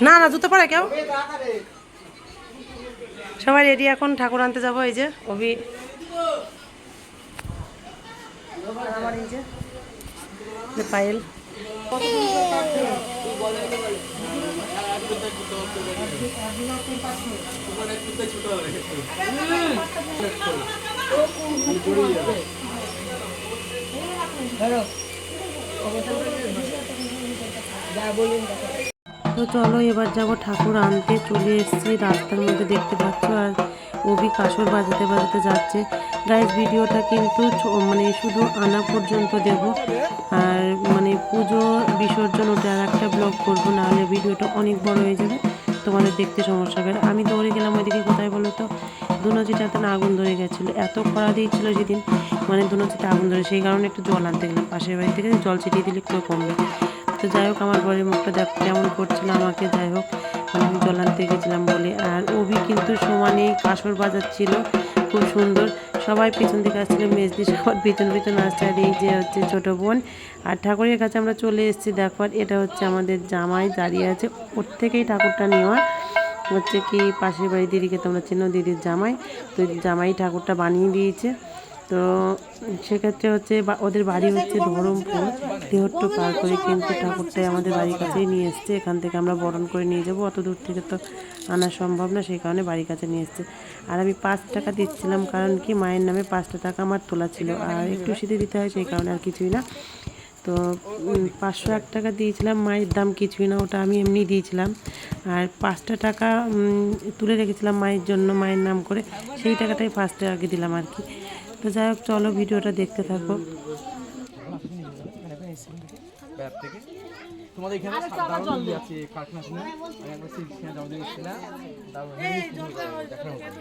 না না জুতো পরে কেউ সবাই রেডি এখন ঠাকুর আনতে যাবো এই যে অভি আমার এই যে পায়েল তো চলো এবার যাব ঠাকুর আনতে চলে এসেছি রাস্তার মধ্যে দেখতে পাচ্ছ আর অভি কাসর বাজাতে বাজাতে যাচ্ছে গাইস ভিডিওটা কিন্তু মানে শুধু আনা পর্যন্ত দেব আর মানে পুজো বিসর্জন ওটা আর একটা ব্লগ করবো নাহলে ভিডিওটা অনেক বড় হয়ে যাবে তোমাদের দেখতে সমস্যা হবে আমি দৌড়ে গেলাম ওইদিকে কোথায় বলো তো দুনচিটাতে না আগুন ধরে গেছিলো এত খরা দিয়েছিল যেদিন মানে দুনচিতে আগুন ধরে সেই কারণে একটু জল আনতে গেলাম পাশের বাড়ি থেকে জল ছিটিয়ে দিলে একটু কমবে তো যাই হোক আমার বরের মুখটা দেখ কেমন করছিল আমাকে যাই হোক মানে আমি জল আনতে গেছিলাম বলে আর অভি কিন্তু সমানেই কাসর বাজাচ্ছিল খুব সুন্দর সবাই পিছন দিকে আসছিল মেজদি সবার পিছন পিছন আসছে আর এই যে হচ্ছে ছোটো বোন আর ঠাকুরের কাছে আমরা চলে এসেছি দেখো এটা হচ্ছে আমাদের জামাই দাঁড়িয়ে আছে ওর থেকেই ঠাকুরটা নেওয়া হচ্ছে কি পাশের বাড়ি দিদিকে তোমরা চেনো দিদির জামাই তো জামাই ঠাকুরটা বানিয়ে দিয়েছে তো সেক্ষেত্রে হচ্ছে ওদের বাড়ি হচ্ছে ধরমপুর দেহট্ট পার করে কিন্তু ঠাকুরটাই আমাদের বাড়ির কাছেই নিয়ে এসছে এখান থেকে আমরা বরণ করে নিয়ে যাবো অত দূর থেকে তো আনা সম্ভব না সেই কারণে বাড়ির কাছে নিয়ে এসছে আর আমি 5 টাকা দিচ্ছিলাম কারণ কি মায়ের নামে 5টা টাকা আমার তোলা ছিল আর একটু সিঁড়ি দিতে হয় সেই কারণে আর কিছুই না তো 501 টাকা দিয়েছিলাম মায়ের দাম কিছুই না ওটা আমি এমনি দিয়েছিলাম আর 5টা টাকা তুলে রেখেছিলাম মায়ের জন্য মায়ের নাম করে সেই টাকাটাই 5 টাকা দিলাম আর কি তো যাই হোক চলো ভিডিওটা দেখতে থাকো তোমাদের এখানে দারুণ আছে কারখানা শুনে আমি একবার সিলসিনা যাও দেখছিলাম দারুণ দেখা হতো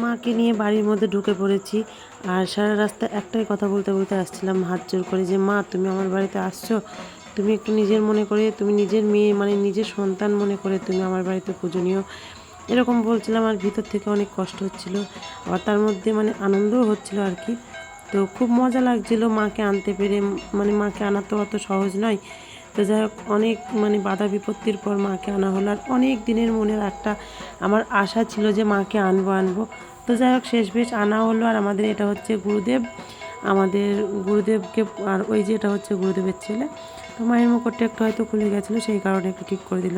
মাকে নিয়ে বাড়ির মধ্যে ঢুকে পড়েছি আর সারা রাস্তা একটাই কথা বলতে বলতে আসছিলাম হাত জোর করে যে মা তুমি আমার বাড়িতে আসছো তুমি একটু নিজের মনে করে তুমি নিজের মেয়ে মানে নিজের সন্তান মনে করে তুমি আমার বাড়িতে পূজনীয় এরকম বলছিলাম আর ভিতর থেকে অনেক কষ্ট হচ্ছিল আবার তার মধ্যে মানে আনন্দও হচ্ছিল আর কি তো খুব মজা লাগছিল মাকে আনতে পেরে মানে মাকে আনা তো অত সহজ নয় তো যাই হোক অনেক মানে বাধা বিপত্তির পর মাকে আনা হলো আর অনেক দিনের মনের একটা আমার আশা ছিল যে মাকে আনবো তো যাই হোক শেষ বেশ আনা হলো আর আমাদের এটা হচ্ছে গুরুদেব আমাদের গুরুদেবকে আর ওই যে এটা হচ্ছে গুরুদেবের ছেলে তো মায়ের মুকুটটা একটু হয়তো খুলে গেছিলো সেই কারণে একটু ঠিক করে দিল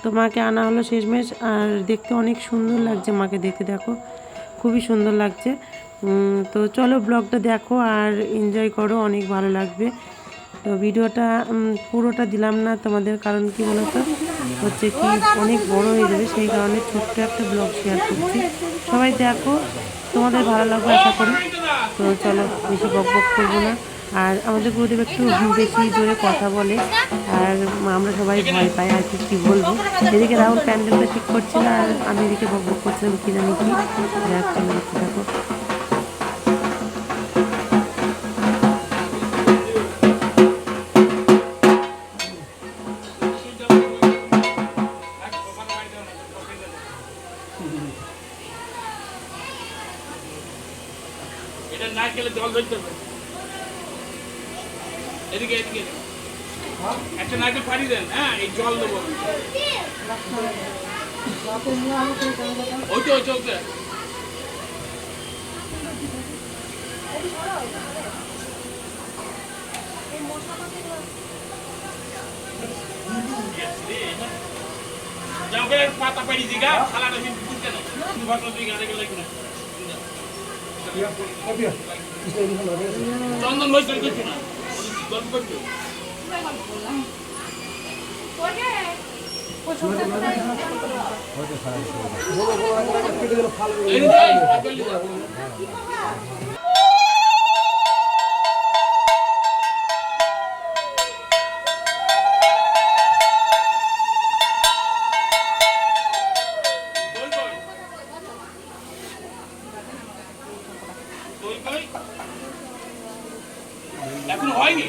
তো মাকে আনা হলো শেষমেশ আর দেখতে অনেক সুন্দর লাগছে মাকে দেখতে দেখো খুবই সুন্দর লাগছে তো চলো ব্লগটা দেখো আর এনজয় করো অনেক ভালো লাগবে তো ভিডিওটা পুরোটা দিলাম না তোমাদের কারণ কি বলতো হচ্ছে কি অনেক বড় হয়ে যাবে সেই কারণে ছোট্ট একটা ব্লগ শেয়ার করছি সবাই দেখো তোমাদের ভালো লাগবে আশা করি তো চলো বেশি বক বক করবো না আর আমাদের গুরুদেব একটু বেশি জোরে কথা বলে আর আমরা সবাই ভয় পাই আর কি বলবো এদিকে রাহুল প্যান্ডেলটা ঠিক করছিল আর আমি এদিকে বক বক করছিলাম কি জানি কি দেখতে থাকো এটা না খেলে জল ধরতে হবে এদিকে এদিকে একটা নারকেল পানি দেন, হ্যাঁ এই জল দেবো ওই তো ওকে যাও করে পাতা পাড়ি দিগা খালাটা দিন দিতে না তুমি ভাষণ দিগা দেখে লাগবে না চন্দন লইছ কিছু না গল্প করছো এখন হয়নি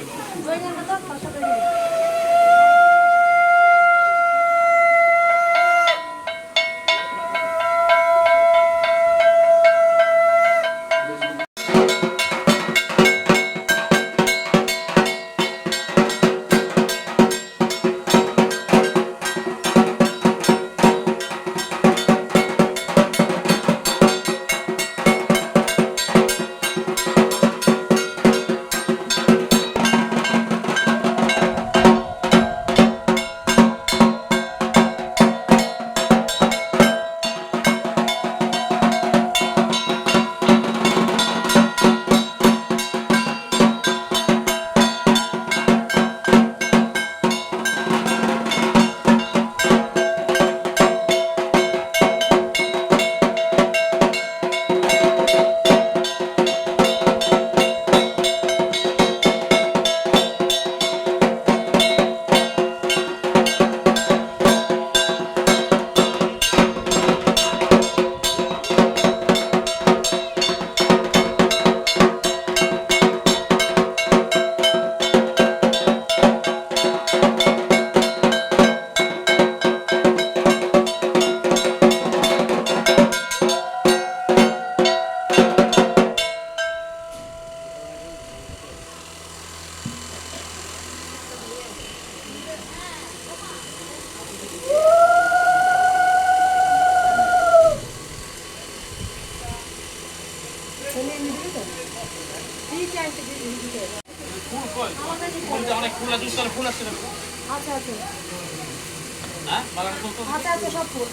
অনেক ফুল আছে ফুল আসছে না আচ্ছা আচ্ছা হ্যাঁ বাগানে ফুল তো আচ্ছা আচ্ছা সব ফুল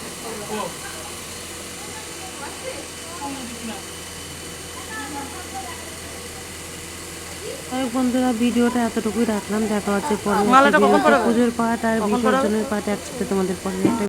বন্ধুরা ভিডিওটা এতটুকুই রাখলাম, দেখা হচ্ছে পরে পুজোর পাঠ আর বিসর্জনের পাঠ একসাথে তোমাদের পরে একটা